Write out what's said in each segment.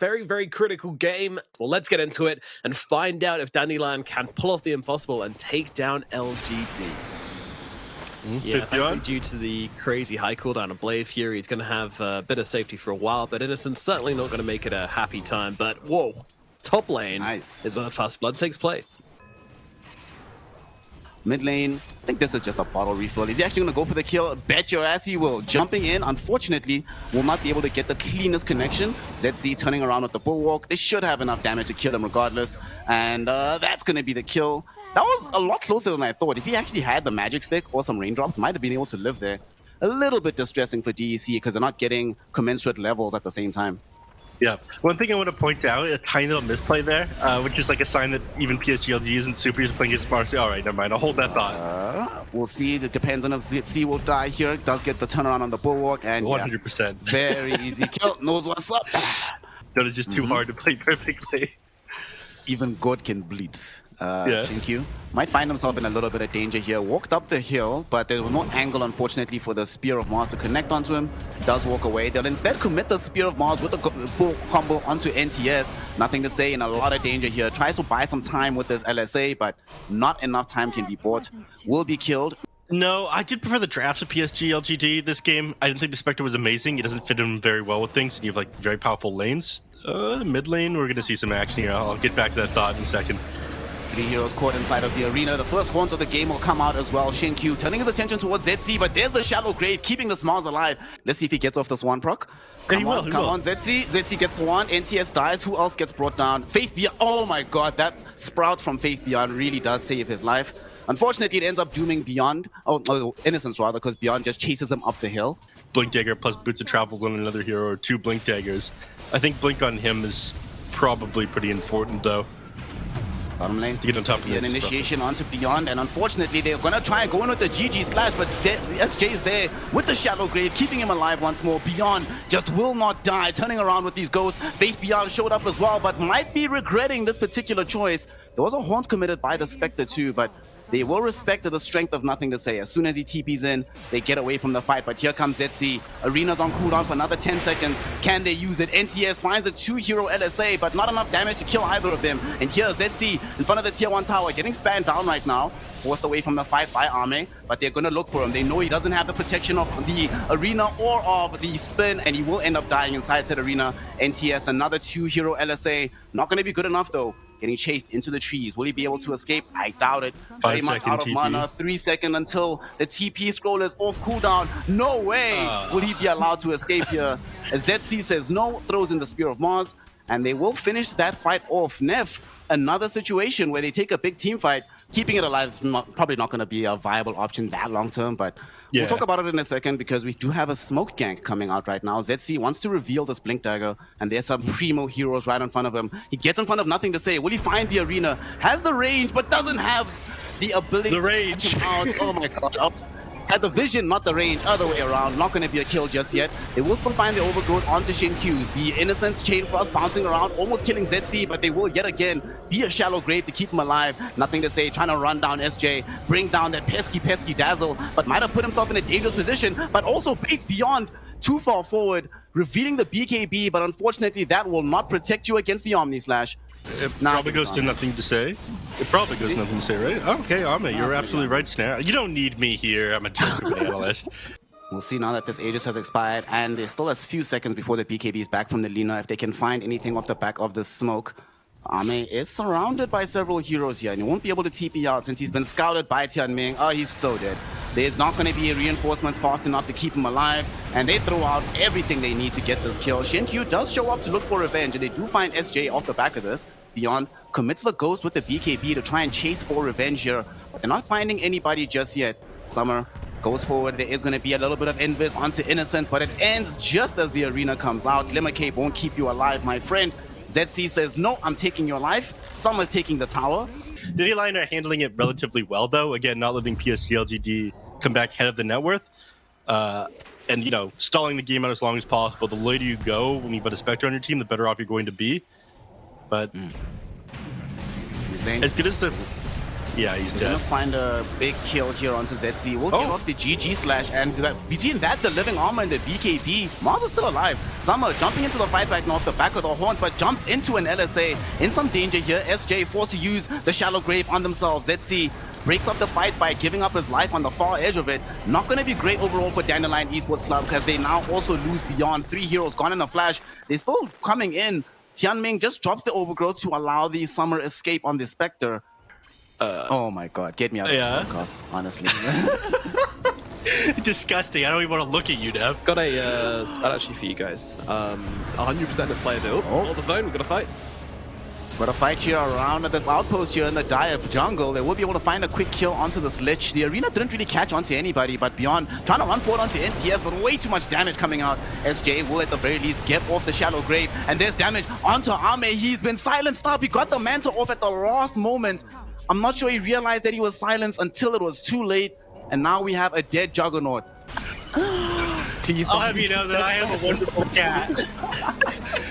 Very, very critical game. Well, let's get into it and find out if Dandelion can pull off the impossible and take down LGD. Yeah, thankfully, due to the crazy high cooldown of Blade Fury, he's going to have a bit of safety for a while, but Innocent's certainly not going to make it a happy time. But whoa, top lane is where the first blood takes place. Mid lane, I think this is just a bottle refill. Is he actually going to go for the kill? Bet your ass he will. Jumping in, unfortunately, will not be able to get the cleanest connection. ZC turning around with the Bulwark. They should have enough damage to kill him regardless. And that's going to be the kill. That was a lot closer than I thought. If he actually had the magic stick or some raindrops, might have been able to live there. A little bit distressing for DEC because they're not getting commensurate levels at the same time. Yeah, one thing I want to point out, a tiny little misplay there, which is like a sign that even PSG LGD isn't super used to playing against Sparks. All right, never mind, I'll hold that thought. We'll see, it depends on if ZC will die here. It does get the turnaround on the Bulwark, and 100%. Yeah, very easy kill, knows what's up. That is just too hard to play perfectly. Even God can bleed. Shinkyu might find himself in a little bit of danger here. Walked up the hill, but there was no angle, unfortunately, for the Spear of Mars to connect onto him. Does walk away. They'll instead commit the Spear of Mars with a full combo onto NTS. Nothing to say, in a lot of danger here. Tries to buy some time with this LSA, but not enough time can be bought. Will be killed. No, I did prefer the drafts of PSG LGD this game. I didn't think the Spectre was amazing. It doesn't fit in very well with things, and you have like very powerful lanes. Mid lane, we're going to see some action here. I'll get back to that thought in a second. 3 heroes caught inside of the arena. The first horns of the game will come out as well. Shinkyu turning his attention towards ZC, but there's the shallow grave keeping the Smalls alive. Let's see if he gets off this one proc. Come on, ZC. ZC gets one. NTS dies. Who else gets brought down? Faith Beyond. Oh my god, that sprout from Faith Beyond really does save his life. Unfortunately, it ends up dooming Beyond. Oh, Innocence rather, because Beyond just chases him up the hill. Blink Dagger plus Boots of Travel on another hero, or 2 Blink Daggers. I think Blink on him is probably pretty important though. Bottom lane to get on top of an initiation onto Beyond, and unfortunately they're gonna try and go in with the GG slash, but SJ is there with the shallow grave, keeping him alive once more. Beyond just will not die, turning around with these ghosts. Faith Beyond showed up as well, but might be regretting this particular choice. There was a haunt committed by the Spectre too, but they will respect the strength of Nothing to Say. As soon as he TPs in, they get away from the fight. But here comes ZC. Arena's on cooldown for another 10 seconds. Can they use it? NTS finds a 2-hero LSA, but not enough damage to kill either of them. And here ZC in front of the tier 1 tower, getting spanned down right now. Forced away from the fight by Ame, but they're going to look for him. They know he doesn't have the protection of the arena or of the spin, and he will end up dying inside said arena. NTS, another 2-hero LSA. Not going to be good enough though. Getting chased into the trees. Will he be able to escape? I doubt it. Very much out of mana. 3 seconds until the TP scroll is off cooldown. No way will he be allowed to escape here. As ZC says no, throws in the Spear of Mars, and they will finish that fight off. Neph, another situation where they take a big team fight. Keeping it alive is probably not going to be a viable option that long term, but we'll talk about it in a second because we do have a smoke gank coming out right now. ZC wants to reveal this Blink Dagger, and there's some primo heroes right in front of him. He gets in front of Nothing to Say. Will he find the arena? Has the range, but doesn't have the ability to catch him out. Oh my god. Had the vision, not the range, other way around. Not going to be a kill just yet. They will still find the overgrowth onto Shinkyu. The Innocence chain frost bouncing around, almost killing ZC, but they will yet again be a shallow grave to keep him alive. Nothing to Say, trying to run down SJ, bring down that pesky Dazzle, but might have put himself in a dangerous position, but also baits Beyond too far forward, revealing the BKB, but unfortunately that will not protect you against the Omni Slash. It probably goes to Nothing to Say. It probably goes to Nothing to Say, right? Okay, Ame, you're absolutely right, Snare. You don't need me here. I'm a joke of an analyst. We'll see now that this Aegis has expired, and there's still a few seconds before the BKB is back from the Lina. If they can find anything off the back of the smoke. Ame is surrounded by several heroes here, and he won't be able to TP out since he's been scouted by Tianming. Oh, he's so dead. There's not going to be reinforcements fast enough to keep him alive, and they throw out everything they need to get this kill. Shinkyu does show up to look for revenge, and they do find SJ off the back of this. Beyond commits the ghost with the BKB to try and chase for revenge here, but they're not finding anybody just yet. Summer goes forward. There is going to be a little bit of invis onto Innocence, but it ends just as the arena comes out. Glimmer Cape won't keep you alive, my friend. ZC says, no, I'm taking your life. Summer's taking the tower. Dandelion are handling it relatively well, though. Again, not letting PSG LGD come back ahead of the net worth. And, you know, stalling the game out as long as possible. The later you go, when you put a Spectre on your team, the better off you're going to be. But as good as the Yeah, he's We're dead. gonna find a big kill here onto ZC. We'll get off the GG slash, and between that, the living armor and the BKB, Mars is still alive. Summer jumping into the fight right now off the back of the horn, but jumps into an LSA. In some danger here, SJ forced to use the shallow grave on themselves. ZC breaks up the fight by giving up his life on the far edge of it. Not going to be great overall for Dandelion Esports Club because they now also lose beyond. 3 heroes gone in a flash. They're still coming in. Tianming just drops the overgrowth to allow the Summer escape on the Spectre. Oh my god, get me out of this podcast, honestly. Disgusting. I don't even want to look at you, Neph. Got a stat actually for you guys. 100% of players are hold the phone, we've got to fight. But a fight here around this outpost here in the dire jungle. They will be able to find a quick kill onto this Lich. The arena didn't really catch onto anybody, but Beyond trying to run forward onto NTS, but way too much damage coming out. SJ will at the very least get off the shallow grave, and there's damage onto Ame. He's been silenced up. He got the mantle off at the last moment. I'm not sure he realized that he was silenced until it was too late, and now we have a dead Juggernaut. Please. I'll have you know that I have a wonderful cat.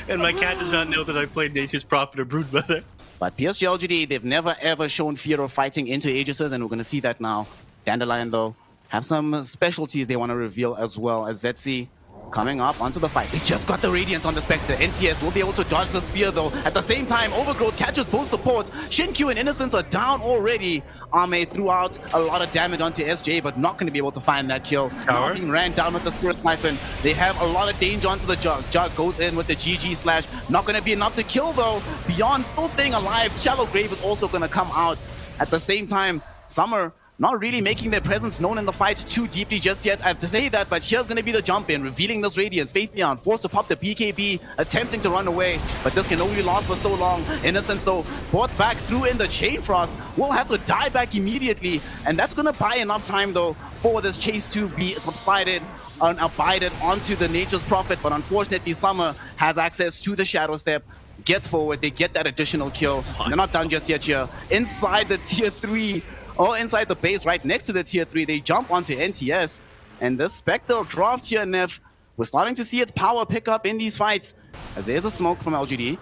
And my cat does not know that I played Nature's Prophet or Broodmother. But PSG LGD, they've never ever shown fear of fighting into Aegises, and we're going to see that now. Dandelion, though, have some specialties they want to reveal as well as ZC coming up onto the fight. They just got the Radiance on the Spectre. NTS will be able to dodge the spear, though. At the same time, Overgrowth catches both supports. Shin-Q and Innocence are down already. Ame threw out a lot of damage onto SJ, but not going to be able to find that kill. Now being ran down with the Spirit Siphon. They have a lot of danger onto the Jug. Jug goes in with the GG slash. Not going to be enough to kill, though. Beyond still staying alive. Shallow Grave is also going to come out. At the same time, Summer not really making their presence known in the fight too deeply just yet. I have to say that, but here's going to be the jump in, revealing this Radiance. Faith Beyond forced to pop the BKB, attempting to run away, but this can only last for so long. Innocence, though, brought back through in the Chain Frost, will have to die back immediately, and that's going to buy enough time, though, for this chase to be subsided and abided onto the Nature's Prophet. But unfortunately, Summer has access to the Shadow Step, gets forward, they get that additional kill. They're not done just yet here. Inside the tier 3, or inside the base right next to the tier 3, they jump onto NTS, and the Spectre dropped here, Neph. We're starting to see its power pick up in these fights, as there's a smoke from LGD.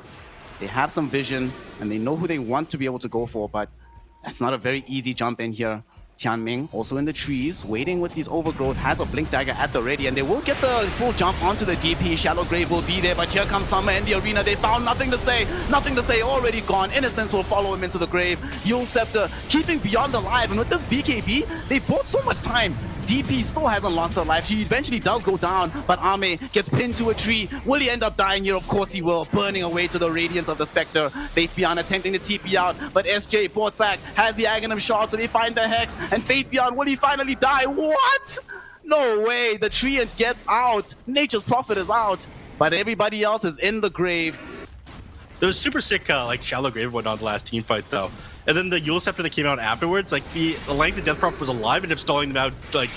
They have some vision, and they know who they want to be able to go for, but that's not a very easy jump in here. Tianming also in the trees, waiting with these Overgrowth, has a Blink Dagger at the ready, and they will get the full jump onto the DP. Shallow Grave will be there, but here comes Summer in the arena. They found nothing to say, already gone. Innocence will follow him into the grave. Yule Scepter keeping Beyond alive, and with this BKB, they bought so much time. DP still hasn't lost her life. She eventually does go down, but Ame gets pinned to a tree. Will he end up dying here? Of course he will, burning away to the Radiance of the Spectre. Faith Beyond attempting to TP out, but SJ brought back, has the Aghanim Shard, so they find the Hex, and Faith Beyond, will he finally die? What? No way, the tree gets out. Nature's Prophet is out, but everybody else is in the grave. There was super sick, like, Shallow Grave went on the last team fight, though. And then the Yule Scepter that came out afterwards, like, the length of Death Prop was alive and stalling them out, like,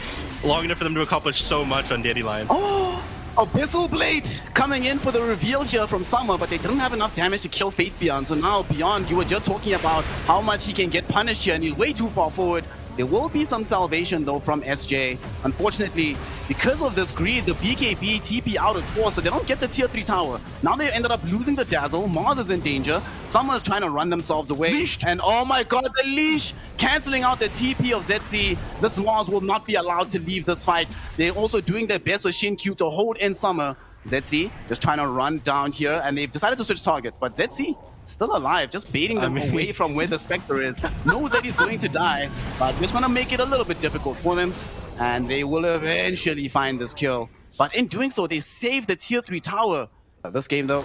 long enough for them to accomplish so much on Dandelion. Oh, Abyssal Blade coming in for the reveal here from Summer, but they didn't have enough damage to kill Faith Beyond. So now Beyond, you were just talking about how much he can get punished here, and he's way too far forward. There will be some salvation, though, from SJ. Unfortunately, because of this greed, the BKB TP out is forced, so they don't get the tier 3 tower. Now they ended up losing the Dazzle. Mars is in danger. Summer is trying to run themselves away. Leashed. And oh my god, the leash! Cancelling out the TP of ZC. This Mars will not be allowed to leave this fight. They're also doing their best with Shin-Q to hold in Summer. ZC just trying to run down here, and they've decided to switch targets, but ZC still alive, just baiting them away from where the Spectre is. Knows that he's going to die, but just gonna make it a little bit difficult for them, and they will eventually find this kill. But in doing so, they save the tier 3 tower. This game, though,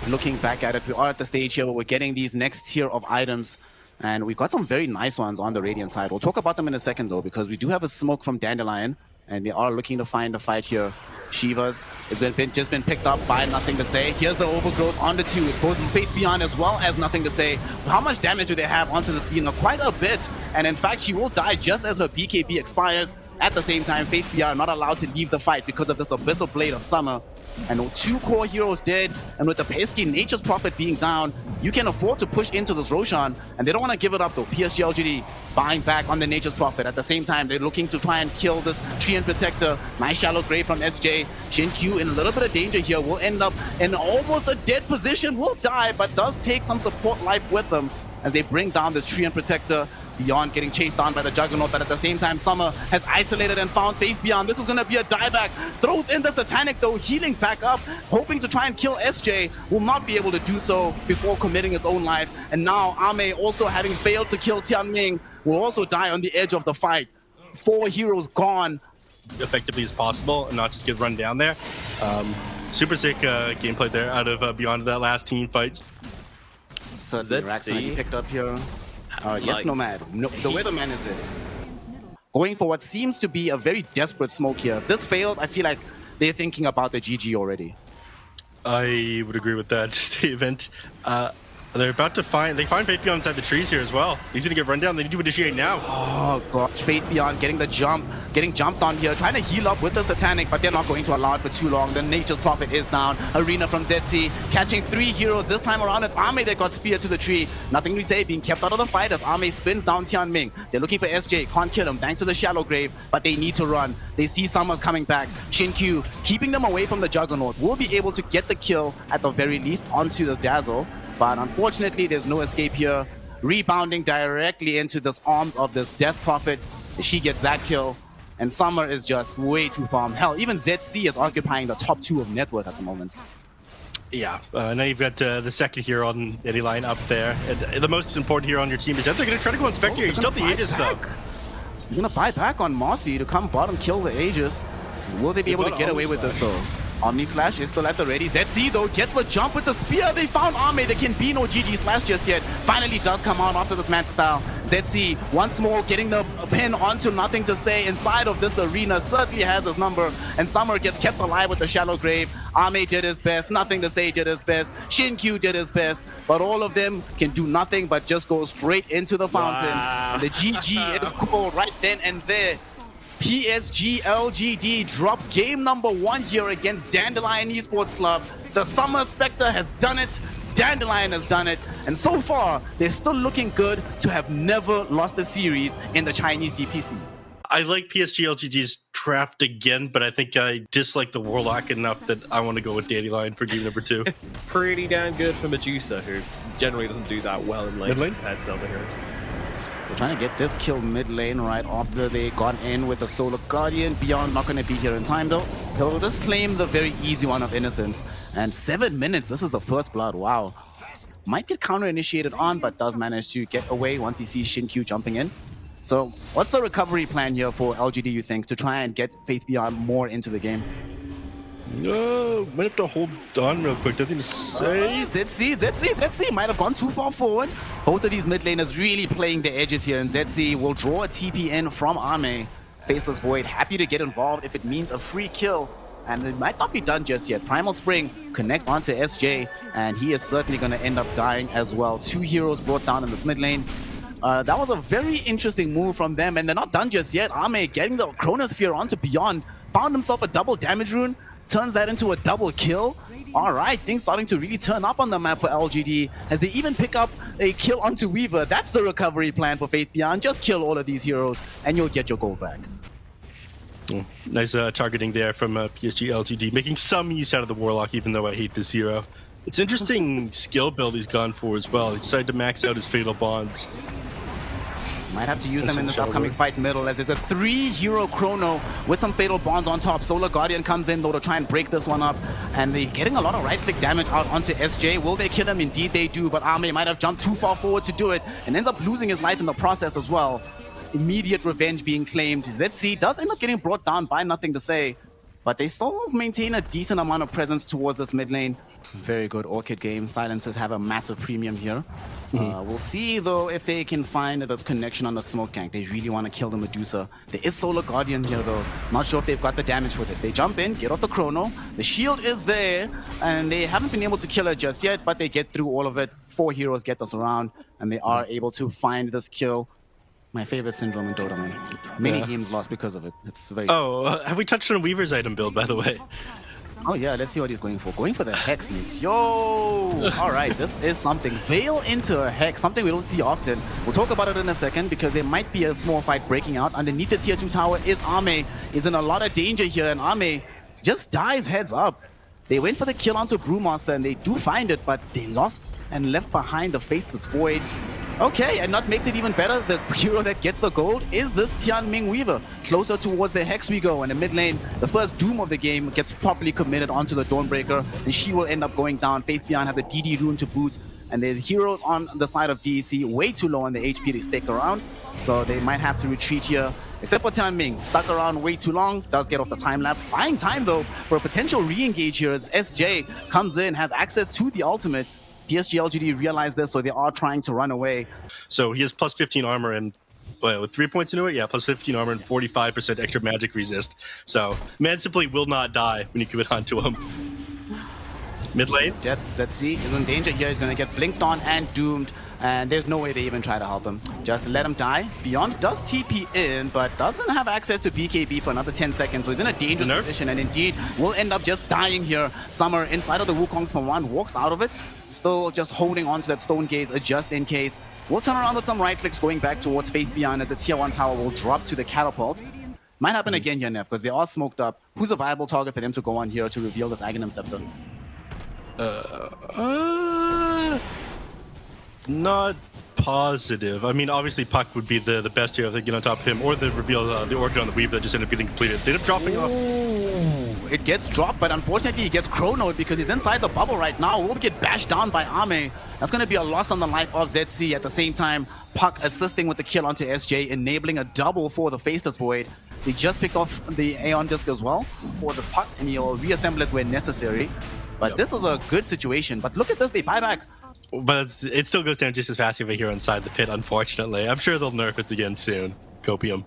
looking back at it, we are at the stage here where we're getting these next tier of items, and we've got some very nice ones on the Radiant side. We'll talk about them in a second, though, because we do have a smoke from Dandelion, and they are looking to find a fight here. Shivas has just been picked up by Nothing to Say. Here's the Overgrowth on the 2. It's both Faith Beyond as well as Nothing to Say. How much damage do they have onto this Dina? Quite a bit. And in fact, she will die just as her BKB expires. At the same time, Faith Beyond not allowed to leave the fight because of this Abyssal Blade of Summer. And 2 core heroes dead, and with the pesky Nature's Prophet being down, you can afford to push into this Roshan, and they don't want to give it up, though. PSG LGD buying back on the Nature's Prophet. At the same time, they're looking to try and kill this Treant Protector. Nice Shallow Grave from SJ. Shin-Q in a little bit of danger here, will end up in almost a dead position, will die, but does take some support life with them as they bring down this Treant Protector. Beyond getting chased down by the Juggernaut, but at the same time, Summer has isolated and found Faith Beyond. This is going to be a dieback. Throws in the Satanic though, healing back up, hoping to try and kill SJ. Will not be able to do so before committing his own life. And now Ame, also having failed to kill Tianming, will also die on the edge of the fight. 4 heroes gone. Effectively as possible and not just get run down there. Super sick gameplay there out of Beyond that last team fight. Certainly, Rax might be picked up here. Yes, Nomad. No, the Weatherman is it. Going for what seems to be a very desperate smoke here. If this fails, I feel like they're thinking about the GG already. I would agree with that statement. They're about to find Faith Beyond inside the trees here as well. He's gonna get run down. They need to initiate now. Oh gosh, Faith Beyond getting the jump, getting jumped on here, trying to heal up with the Satanic, but they're not going to allow it for too long. The Nature's Prophet is down. Arena from ZC, catching 3 heroes. This time around, it's Ame that got speared to the tree. Nothing to say, being kept out of the fight as Ame spins down Tianming. They're looking for SJ, can't kill him thanks to the Shallow Grave, but they need to run. They see Summer's coming back. Xinkyu keeping them away from the Juggernaut. Will be able to get the kill at the very least onto the Dazzle. But unfortunately, there's no escape here. Rebounding directly into the arms of this Death Prophet. She gets that kill. And Summer is just way too far. Hell, even ZC is occupying the top 2 of net worth at the moment. Yeah, now you've got the second hero on any line up there. And the most important hero on your team is that they're going to try to go on Spectre. You still have the Aegis, though. You're going to buy back on Marcy to come bottom kill the Aegis. Will they be able to get away with this, though? Omni Slash is still at the ready. ZC though gets the jump with the spear. They found Ame. There can be no GG Slash just yet. Finally does come out after this Manta style. ZC once more getting the pin onto Nothing to Say inside of this arena. Certainly has his number. And Summer gets kept alive with the Shallow Grave. Ame did his best. Nothing to Say did his best. Xinkyu did his best. But all of them can do nothing but just go straight into the fountain. Wow. And the GG is called right then and there. PSG LGD drop game number 1 here against Dandelion Esports Club. The Summer Spectre has done it. Dandelion has done it. And so far, they're still looking good to have never lost a series in the Chinese DPC. I like PSG LGD's draft again, but I think I dislike the Warlock enough that I want to go with Dandelion for game number 2. Pretty damn good for Medusa, who generally doesn't do that well in lane compared to other heroes. They're trying to get this kill mid lane right after they got in with the Solar Guardian. Beyond not going to be here in time though. He'll just claim the very easy one of Innocence. And 7 minutes, this is the first blood, wow. Might get counter-initiated on, but does manage to get away once he sees Xinkyu jumping in. So what's the recovery plan here for LGD, you think, to try and get Faith Beyond more into the game? No, might have to hold on real quick. Nothing to say. ZC might have gone too far forward. Both of these mid laners really playing the edges here, and ZC will draw a TP in from Ame. Faceless Void happy to get involved if it means a free kill. And it might not be done just yet. Primal Spring connects onto SJ, and he is certainly going to end up dying as well. 2 heroes brought down in this mid lane. That was a very interesting move from them, and they're not done just yet. Ame getting the Chronosphere onto Beyond, found himself a double damage rune, turns that into a double kill. All right, things starting to really turn up on the map for LGD as they even pick up a kill onto Weaver. That's the recovery plan for Faith Beyond. Just kill all of these heroes and you'll get your gold back. Nice targeting there from PSG LGD, making some use out of the Warlock, even though I hate this hero. It's interesting skill build he's gone for as well. He decided to max out his Fatal Bonds. Might have to use them in this upcoming fight middle, as it's a 3-hero chrono with some Fatal Bonds on top. Solar Guardian comes in though to try and break this one up, and they're getting a lot of right-click damage out onto SJ. Will they kill him? Indeed they do, but Ame might have jumped too far forward to do it and ends up losing his life in the process as well. Immediate revenge being claimed. ZC does end up getting brought down by Nothing to Say, but they still maintain a decent amount of presence towards this mid lane. Very good Orchid game. Silencers have a massive premium here. We'll see though if they can find this connection on the smoke gank. They really want to kill the Medusa. There is Solar Guardian here though. Not sure if they've got the damage for this. They jump in, get off the chrono. The shield is there, and they haven't been able to kill her just yet, but they get through all of it. 4 heroes get this around, and they are able to find this kill. My favorite syndrome in Dota, man. Many games lost because of it. It's very... Oh, have we touched on Weaver's item build, by the way? Oh yeah, let's see what he's going for. Going for the Hex, mates. Yo! Alright, this is something. Veil into a Hex, something we don't see often. We'll talk about it in a second because there might be a small fight breaking out. Underneath the tier 2 tower is Ame. Is in a lot of danger here, and Ame just dies heads up. They went for the kill onto Brewmaster, and they do find it, but they lost and left behind the Faceless Void. Okay, and what makes it even better, the hero that gets the gold is this Tianming Weaver. Closer towards the Hex we go, and in mid lane, the first Doom of the game gets properly committed onto the Dawnbreaker, and she will end up going down. Faith Beyond has a DD rune to boot, and the heroes on the side of DEC way too low on the HP to stick around, so they might have to retreat here. Except for Tianming, stuck around way too long, does get off the time lapse. Buying time though for a potential re-engage here as SJ comes in, has access to the ultimate. PSG LGD realized this, so they are trying to run away. So he has plus 15 armor and with 3 points into it, yeah, plus 15 armor and 45% extra magic resist. So man simply will not die when you commit onto him. Mid lane. Jets ZC is in danger here. He's going to get blinked on and doomed. And there's no way they even try to help him. Just let him die. Beyond does TP in, but doesn't have access to BKB for another 10 seconds. So he's in a dangerous position, and indeed will end up just dying here. Summer inside of the Wukongs for one, walks out of it. Still just holding on to that Stone Gaze just in case. We'll turn around with some right clicks going back towards Faith Beyond as the tier 1 tower will drop to the catapult. Might happen again here, Neph, because they are smoked up. Who's a viable target for them to go on here to reveal this Aghanim Scepter? Not positive. I mean, obviously Puck would be the best here if they get on top of him, or the reveal the Orchid on the Weave that just ended up getting completed. They end up dropping off. It gets dropped, but unfortunately he gets chronoed because he's inside the bubble right now. Will get bashed down by Ame. That's going to be a loss on the life of ZC. At the same time, Puck assisting with the kill onto SJ, enabling a double for the Faceless Void. They just picked off the Aeon Disc as well for this Puck, and he'll reassemble it when necessary. But this is a good situation. But look at this, they buy back. But it still goes down just as fast over here inside the pit, unfortunately. I'm sure they'll nerf it again soon. Copium.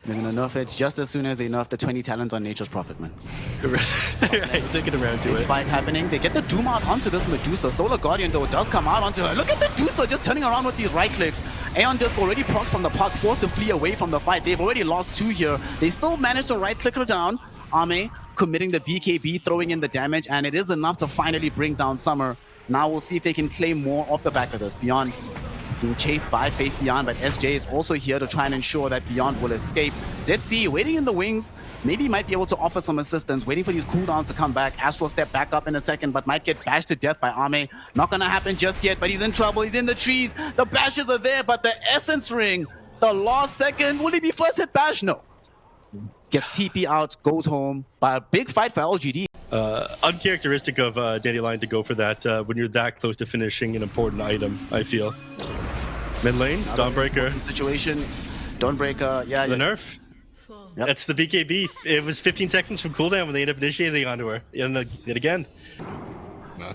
They're going to nerf it just as soon as they nerf the 20 talents on Nature's Prophet, man. Right, they get around to it. Fight happening. They get the Doom out onto this Medusa. Solar Guardian, though, does come out onto her. Look at the Medusa just turning around with these right clicks. Aeon Disc already procced from the Puck, forced to flee away from the fight. They've already lost 2 here. They still managed to right click her down. Ame committing the BKB, throwing in the damage, and it is enough to finally bring down Summer. Now we'll see if they can claim more off the back of this. Beyond being chased by Faith Beyond, but SJ is also here to try and ensure that Beyond will escape. ZC waiting in the wings, maybe might be able to offer some assistance, waiting for these cooldowns to come back. Astral step back up in a second, but might get bashed to death by Ame. Not gonna happen just yet, but he's in trouble. He's in the trees. The bashes are there, but the Essence Ring, the last second, will he be first hit bash? No. Gets TP out, goes home, but a big fight for LGD. Uncharacteristic of Dandelion to go for that when you're that close to finishing an important item, I feel. Mid lane, Dawnbreaker. Situation. Dawnbreaker, yeah. The nerf. Yep. That's the BKB. It was 15 seconds from cooldown when they ended up initiating onto her. Yet again.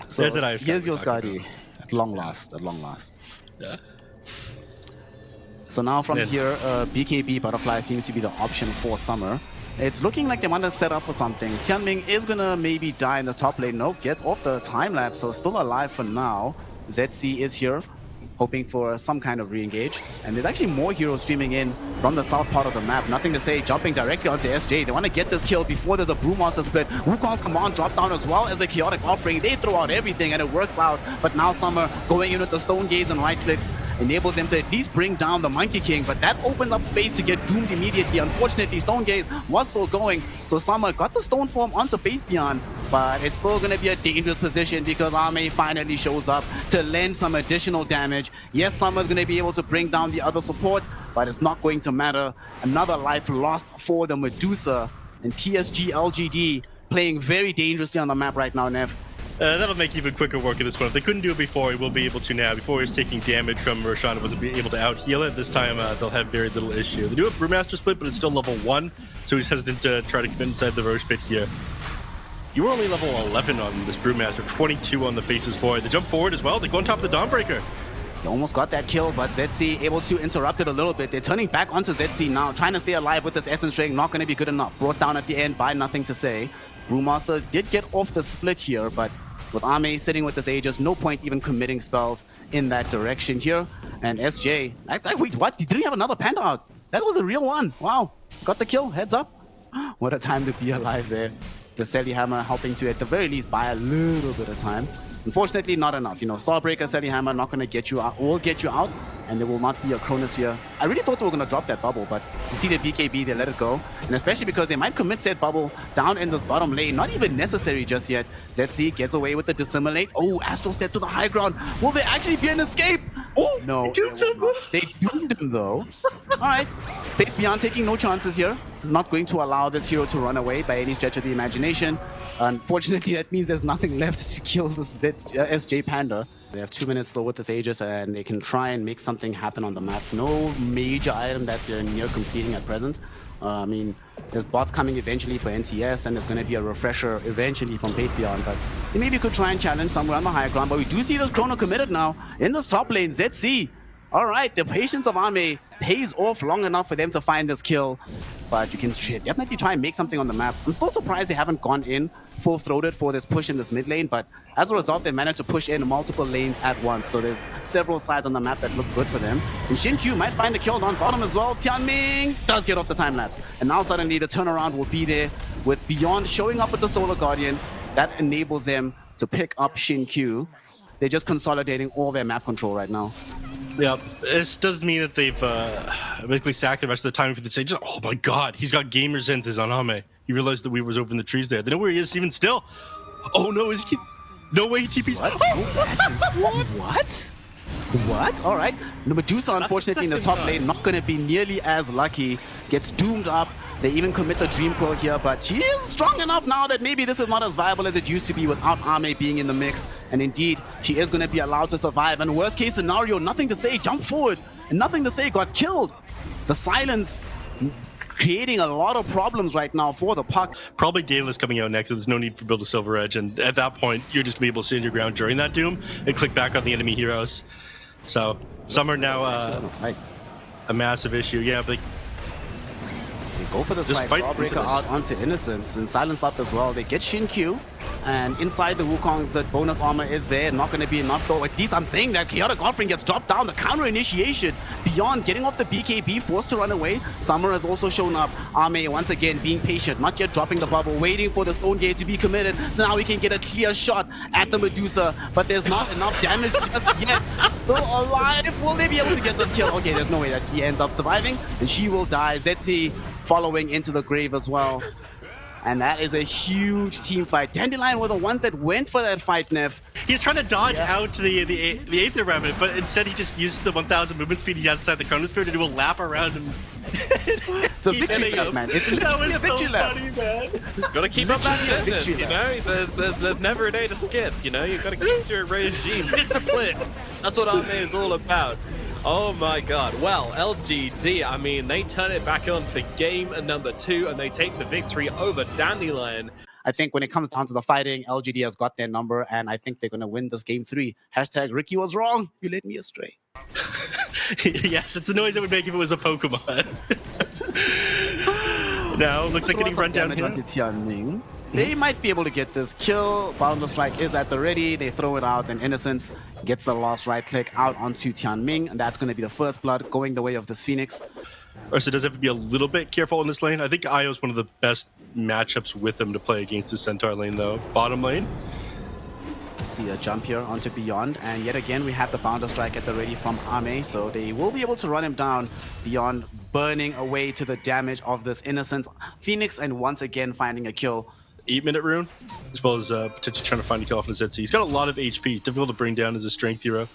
So There's an Irish here's your Skadi. At long last, at long last. Yeah. So now from here, BKB Butterfly seems to be the option for Summer. It's looking like they want to set up for something. Tianming is going to maybe die in the top lane. Nope, gets off the time lapse, so still alive for now. ZC is here, hoping for some kind of re-engage. And there's actually more heroes streaming in from the south part of the map. Nothing to say, jumping directly onto SJ. They want to get this kill before there's a Brewmaster split. Wukong's command drop down as well as the Chaotic Offering. They throw out everything and it works out. But now Summer going in with the Stone Gaze and right clicks enables them to at least bring down the Monkey King. But that opens up space to get doomed immediately. Unfortunately, Stone Gaze was still going. So Summer got the Stone Form onto Faith Beyond. But it's still going to be a dangerous position because Ame finally shows up to lend some additional damage. Yes, Summer's going to be able to bring down the other support, but it's not going to matter. Another life lost for the Medusa, and PSG LGD playing very dangerously on the map right now, Neph. That'll make even quicker work of this one. If they couldn't do it before, he will be able to now. Before he was taking damage from Roshan and wasn't able to out-heal it. This time they'll have very little issue. They do have Brewmaster split, but it's still level 1, so he's hesitant to try to commit inside the Roche pit here. You were only level 11 on this Brewmaster, 22 on the Faces Void. They jump forward as well. They go on top of the Dawnbreaker. They almost got that kill, but ZC able to interrupt it a little bit. They're turning back onto ZC now, trying to stay alive with this Essence Ring. Not going to be good enough. Brought down at the end by Nothing to Say. Brewmaster did get off the split here, but with Ame sitting with this Aegis, no point even committing spells in that direction here. And SJ, wait, what? Didn't he have another Panda out? That was a real one. Wow. Got the kill. Heads up. What a time to be alive there. The Selly Hammer helping to, at the very least, buy a little bit of time. Unfortunately, not enough. You know, Starbreaker, Selly Hammer not going to get you out, will get you out, and there will not be a Chronosphere. I really thought they were going to drop that bubble, but you see the BKB, they let it go. And especially because they might commit said bubble down in this bottom lane. Not even necessary just yet. ZC gets away with the Dissimulate. Oh, Astral Step to the high ground. Will there actually be an escape? Oh, no. They doomed him, though. All right. Faith Beyond taking no chances here. Not going to allow this hero to run away by any stretch of the imagination. Unfortunately, that means there's nothing left to kill the SJ Panda. They have 2 minutes still with this Aegis, and they can try and make something happen on the map. No major item that they're near completing at present. I mean, there's bots coming eventually for NTS, and there's going to be a refresher eventually from Faith Beyond, but they maybe could try and challenge somewhere on the higher ground. But we do see this Chrono committed now in this top lane. ZC. All right, the patience of Ame pays off long enough for them to find this kill, but you can definitely try and make something on the map. I'm still surprised they haven't gone in full-throated for this push in this mid lane, but as a result, they managed to push in multiple lanes at once, so there's several sides on the map that look good for them. And Xin-Q might find the kill on bottom as well. Tianming does get off the time-lapse, and now suddenly the turnaround will be there with Beyond showing up with the Solar Guardian. That enables them to pick up Xin-Q. They're just consolidating all their map control right now. Yeah, this does mean that they've basically sacked the rest of the time for the stage. Oh my god, he's got gamer senses on Ame. He realized that we was over in the trees there. They know where he is even still. Oh no, is he? No way he TP's. What? Oh, what? What? All right. The Medusa, unfortunately, in the top lane, not going to be nearly as lucky. Gets doomed up. They even commit the Dream Coil here, but she is strong enough now that maybe this is not as viable as it used to be without Ame being in the mix. And indeed, she is going to be allowed to survive. And worst case scenario, nothing to say, jump forward. And nothing to say, got killed. The silence creating a lot of problems right now for the puck. Probably Daedalus coming out next, so there's no need for Build a Silver Edge. And at that point, you're just going to be able to stand your ground during that Doom and click back on the enemy heroes. So some are now a massive issue. Yeah, but they go for this fight. Starbreaker out onto Innocence and Silence Left as well. They get Xin-Q, and inside the Wukongs, the bonus armor is there. Not going to be enough though. At least I'm saying that Chaotic Offering gets dropped down. The counter initiation. Beyond getting off the BKB, forced to run away. Summer has also shown up. Ame once again being patient, not yet dropping the bubble, waiting for the Stone Gate to be committed. Now we can get a clear shot at the Medusa, but there's not enough damage just yet. Still alive. Will they be able to get this kill? Okay, there's no way that she ends up surviving, and she will die. Zetsi following into the grave as well. And that is a huge team fight. Dandelion were the ones that went for that fight, Neph. He's trying to dodge out to the Aether Remnant, but instead he just uses the 1000 movement speed he has inside the Chronosphere to do a lap around him. It's a victory lap, man. It's literally a victory lap. Funny, man. Gotta keep up that fitness, you know? There's never a day to skip, you know? You gotta keep your regime. Discipline! That's what Ame is all about. Oh my god. Well, LGD, I mean, they turn it back on for game number 2 and they take the victory over Dandelion. I think when it comes down to the fighting, LGD has got their number, and I think they're going to win this game 3. Hashtag Ricky was wrong. You led me astray. Yes, it's the noise it would make if it was a Pokemon. Now, looks like getting run down here. Tianming. They might be able to get this kill. Boundless Strike is at the ready. They throw it out, and Innocence gets the last right click out onto Tianming, and that's going to be the first blood going the way of this Phoenix. Ursa does have to be a little bit careful in this lane. I think Io is one of the best matchups with him to play against the Centaur lane, though. Bottom lane. See a jump here onto Beyond, and yet again we have the Boundless Strike at the ready from Ame, so they will be able to run him down. Beyond burning away to the damage of this Innocence Phoenix, and once again finding a kill. 8-minute rune, as well as potentially trying to find a kill off of ZC. He's got a lot of HP, difficult to bring down as a strength hero.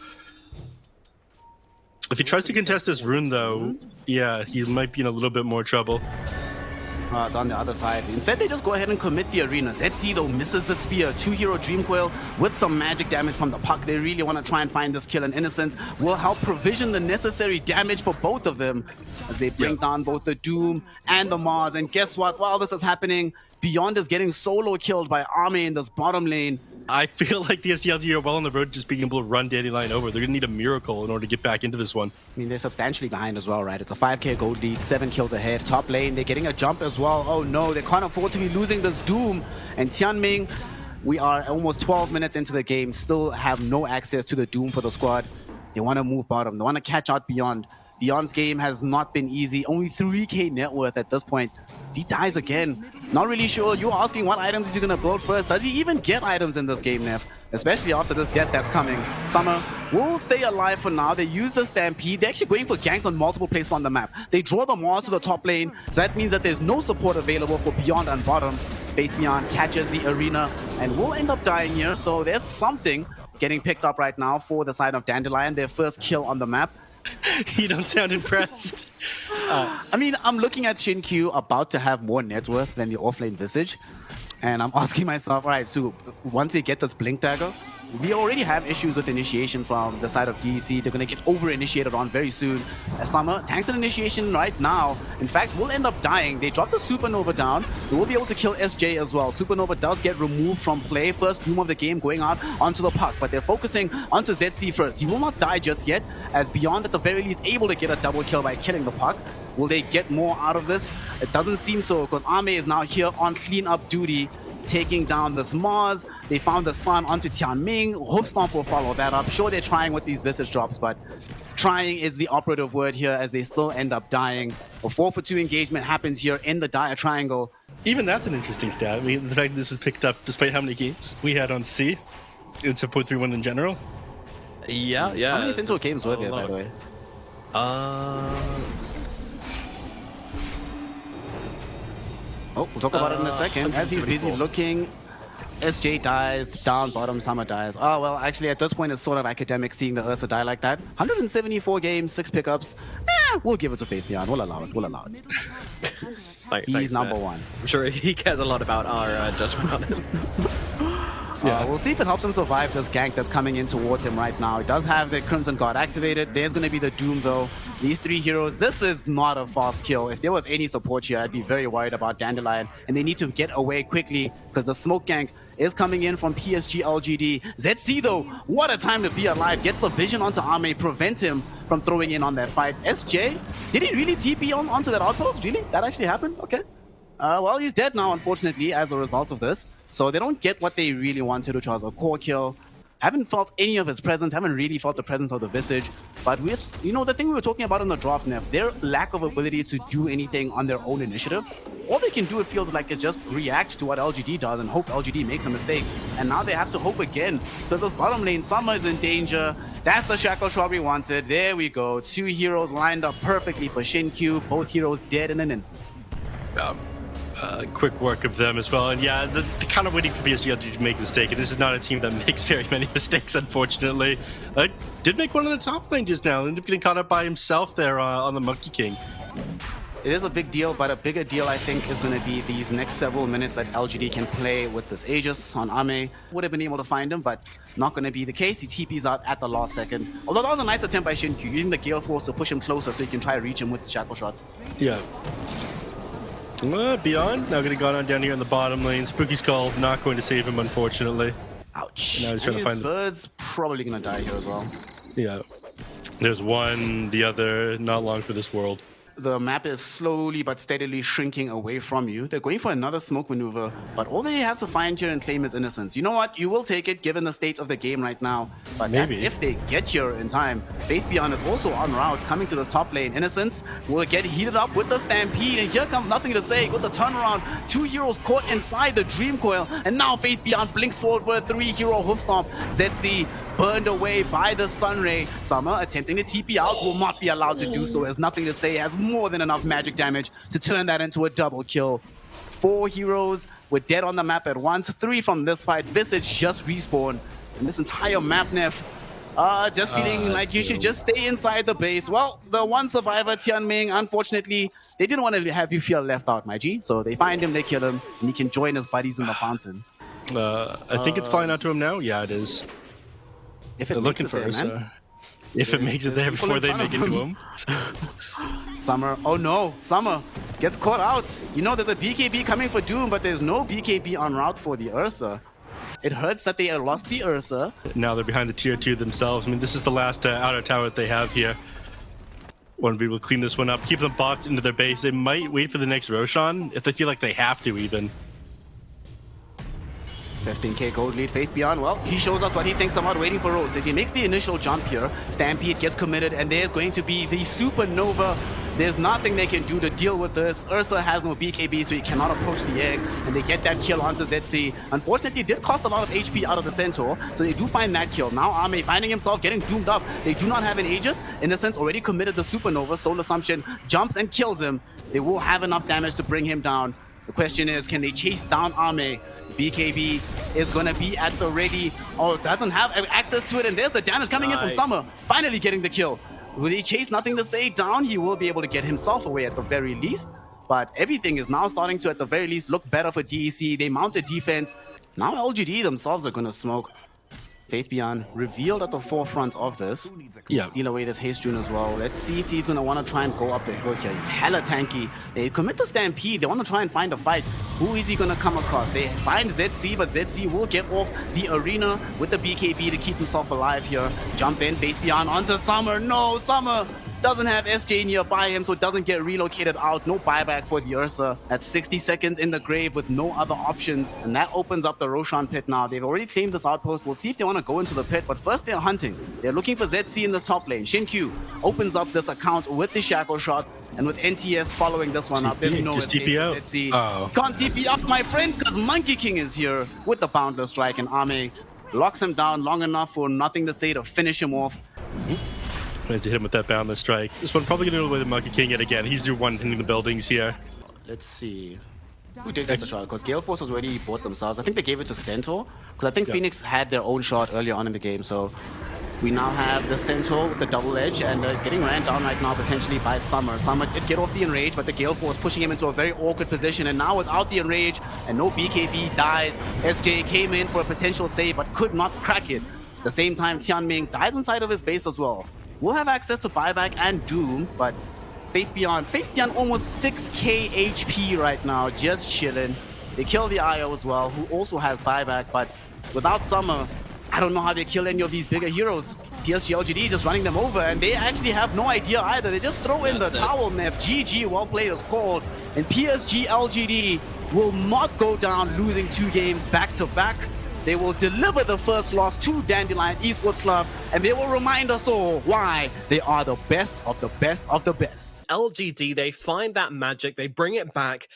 If he tries to contest this rune, though, yeah, he might be in a little bit more trouble. It's on the other side. Instead, they just go ahead and commit the arena. ZC, though, misses the spear. 2-hero Dream Coil with some magic damage from the puck. They really want to try and find this kill, and Innocence will help provision the necessary damage for both of them as they bring down both the Doom and the Mars. And guess what? While this is happening, Beyond is getting solo killed by Ame in this bottom lane. I feel like the SDLG are well on the road to just being able to run Dandelion over. They're going to need a miracle in order to get back into this one. I mean, they're substantially behind as well, right? It's a 5k gold lead, 7 kills ahead. Top lane, they're getting a jump as well. Oh no, they can't afford to be losing this Doom. And Tianming, we are almost 12 minutes into the game, still have no access to the Doom for the squad. They want to move bottom. They want to catch out Beyond. Beyond's game has not been easy. Only 3k net worth at this point. He dies again. Not really sure. You're asking what items is he gonna build first. Does he even get items in this game, Neph? Especially after this death that's coming. Summer will stay alive for now. They use the Stampede. They're actually going for ganks on multiple places on the map. They draw the Mars to the top lane, so that means that there's no support available for Beyond and bottom. Faith Beyond catches the arena and will end up dying here, so there's something getting picked up right now for the side of Dandelion. Their first kill on the map. You don't sound impressed. I mean, I'm looking at Shin-Q about to have more net worth than the offlane Visage. And I'm asking myself, all right, so once they get this Blink Dagger, we already have issues with initiation from the side of DEC. They're going to get over-initiated on very soon. Summer tanks an initiation right now. In fact, will end up dying. They drop the Supernova down. They will be able to kill SJ as well. Supernova does get removed from play. First doom of the game going out onto the puck, but they're focusing onto ZC first. He will not die just yet, as Beyond at the very least able to get a double kill by killing the puck. Will they get more out of this? It doesn't seem so, because Ame is now here on cleanup duty, taking down this Mars. They found the stun onto Tianming. Hoof Stomp will follow that up. Sure, they're trying with these Visage drops, but trying is the operative word here, as they still end up dying. A 4-for-2 engagement happens here in the dire triangle. Even that's an interesting stat. I mean, the fact that this was picked up despite how many games we had on C. It's a 0.31 in general. Yeah. How many Sinto games were there, by the way? Oh, we'll talk about it in a second. As he's busy looking, SJ dies, down, bottom, Summer dies. Oh, well, actually, at this point, it's sort of academic seeing the Ursa die like that. 174 games, 6 pickups. We'll give it to Faith Beyond. We'll allow it. He's number one. I'm sure he cares a lot about our judgment on him. We'll see if it helps him survive this gank that's coming in towards him right now. He does have the Crimson Guard activated. There's going to be the Doom, though. These 3 heroes, this is not a fast kill. If there was any support here, I'd be very worried about Dandelion. And they need to get away quickly, because the smoke gank is coming in from PSG LGD. ZC, though, what a time to be alive. Gets the vision onto Ame, prevents him from throwing in on that fight. SJ, did he really TP onto that outpost? Really? That actually happened? Okay. Well, he's dead now, unfortunately, as a result of this. So they don't get what they really wanted, which was a core kill. Haven't felt any of his presence, haven't really felt the presence of the Visage. But, the thing we were talking about in the draft, Neph, their lack of ability to do anything on their own initiative. All they can do, it feels like, is just react to what LGD does and hope LGD makes a mistake. And now they have to hope again, because this bottom lane, Summer is in danger. That's the Shackle Shot we wanted. There we go. 2 heroes lined up perfectly for Shin-Q. Both heroes dead in an instant. Quick work of them as well. And yeah, the kind of waiting for PSG LGD to make a mistake. And this is not a team that makes very many mistakes, unfortunately. Did make one on the top lane just now. Ended up getting caught up by himself there on the Monkey King. It is a big deal, but a bigger deal, I think, is going to be these next several minutes that LGD can play with this Aegis on Ame. Would have been able to find him, but not going to be the case. He TPs out at the last second. Although that was a nice attempt by Shin-Q, using the Gale Force to push him closer so you can try to reach him with the Shackle Shot. Yeah. Beyond, now getting gone on down here in the bottom lane. Spooky Skull not going to save him, unfortunately. Ouch. Now he's trying to find Birds probably going to die here as well. Yeah. There's one, the other, not long for this world. The map is slowly but steadily shrinking away from you. They're going for another smoke maneuver, but all they have to find here and claim is innocence. You know what? You will take it given the state of the game right now. But maybe that's if they get here in time. Faith Beyond is also en route, coming to the top lane. Innocence will get heated up with the Stampede, and here comes Nothing to Say with the turnaround. 2 heroes caught inside the Dream Coil, and now Faith Beyond blinks forward with a 3-hero hoof stomp. ZC burned away by the Sunray. Summer attempting to TP out, will not be allowed to do so, as Nothing to Say has more than enough magic damage to turn that into a double kill. 4 heroes were dead on the map at once. 3 from this fight. Visage just respawned. And this entire map, Neph, just feeling like you should just stay inside the base. Well, the one survivor, Tianming, unfortunately, they didn't want to have you feel left out, my G. So they find him, they kill him, and he can join his buddies in the fountain. I think it's flying out to him now. Yeah, it is. If They're looking for Ursa. If it makes it there before they make it to him. Summer, oh no, Summer gets caught out. You know, there's a BKB coming for Doom, but there's no BKB en route for the Ursa. It hurts that they lost the Ursa. Now they're behind the tier 2 themselves. I mean, this is the last outer tower that they have here. Want to be able to clean this one up, keep them boxed into their base. They might wait for the next Roshan if they feel like they have to even. 15k gold lead, Faith Beyond. Well, he shows us what he thinks about waiting for Rose. As he makes the initial jump here, Stampede gets committed, and there's going to be the Supernova There's nothing they can do to deal with this. Ursa has no BKB, so he cannot approach the egg, and they get that kill onto ZC. Unfortunately, it did cost a lot of HP out of the Centaur, so they do find that kill. Now Ame finding himself getting doomed up. They do not have an Aegis. Innocence already committed the Supernova. Soul Assumption jumps and kills him. They will have enough damage to bring him down. The question is, can they chase down Ame? BKB is going to be at the ready. Oh, doesn't have access to it, and there's the damage coming in from Summer. Finally getting the kill. Will he chase Nothing to Say down? He will be able to get himself away at the very least. But everything is now starting to, at the very least, look better for DEC. They mounted defense. Now LGD themselves are going to smoke. Faith Beyond revealed at the forefront of this. Steal away this Haste Rune as well. Let's see if he's going to want to try and go up the hill here. He's hella tanky. They commit the Stampede. They want to try and find a fight. Who is he going to come across? They find ZC, but ZC will get off the arena with the BKB to keep himself alive here. Jump in, Faith Beyond onto Summer. No, Summer doesn't have SJ nearby him, so it doesn't get relocated out. No buyback for the Ursa. At 60 seconds in the grave with no other options, and that opens up the Roshan pit now. They've already claimed this outpost. We'll see if they want to go into the pit, but first they're hunting. They're looking for ZC in the top lane. Shinkyu opens up this account with the Shackle Shot, and with NTS following this one up, there's no escape for ZC. Can't TP up, my friend, because Monkey King is here with the Boundless Strike, and Ame locks him down long enough for Nothing to Say to finish him off. Going to hit him with that Boundless Strike. This one probably going to go away the Monkey King yet again. He's the one hitting the buildings here. Let's see. Who did get the shot? Because Gale Force has already bought themselves. I think they gave it to Centaur. Because I think Phoenix had their own shot earlier on in the game. So we now have the Centaur with the double edge, and it's getting ran down right now potentially by Summer. Summer did get off the Enrage, but the Gale Force pushing him into a very awkward position. And now without the Enrage and no BKB dies, SJ came in for a potential save but could not crack it. At the same time, Tianming dies inside of his base as well. We'll have access to buyback and Doom, but Faith Beyond almost 6k HP right now, just chilling. They kill the IO as well, who also has buyback, but without Summer, I don't know how they kill any of these bigger heroes. PSG LGD just running them over, and they actually have no idea either. They just throw in the towel. Neph. GG, well played is called, and PSG LGD will not go down losing 2 games back to back. They will deliver the first loss to Dandelion Esports Club, and they will remind us all why they are the best of the best of the best. LGD, they find that magic, they bring it back,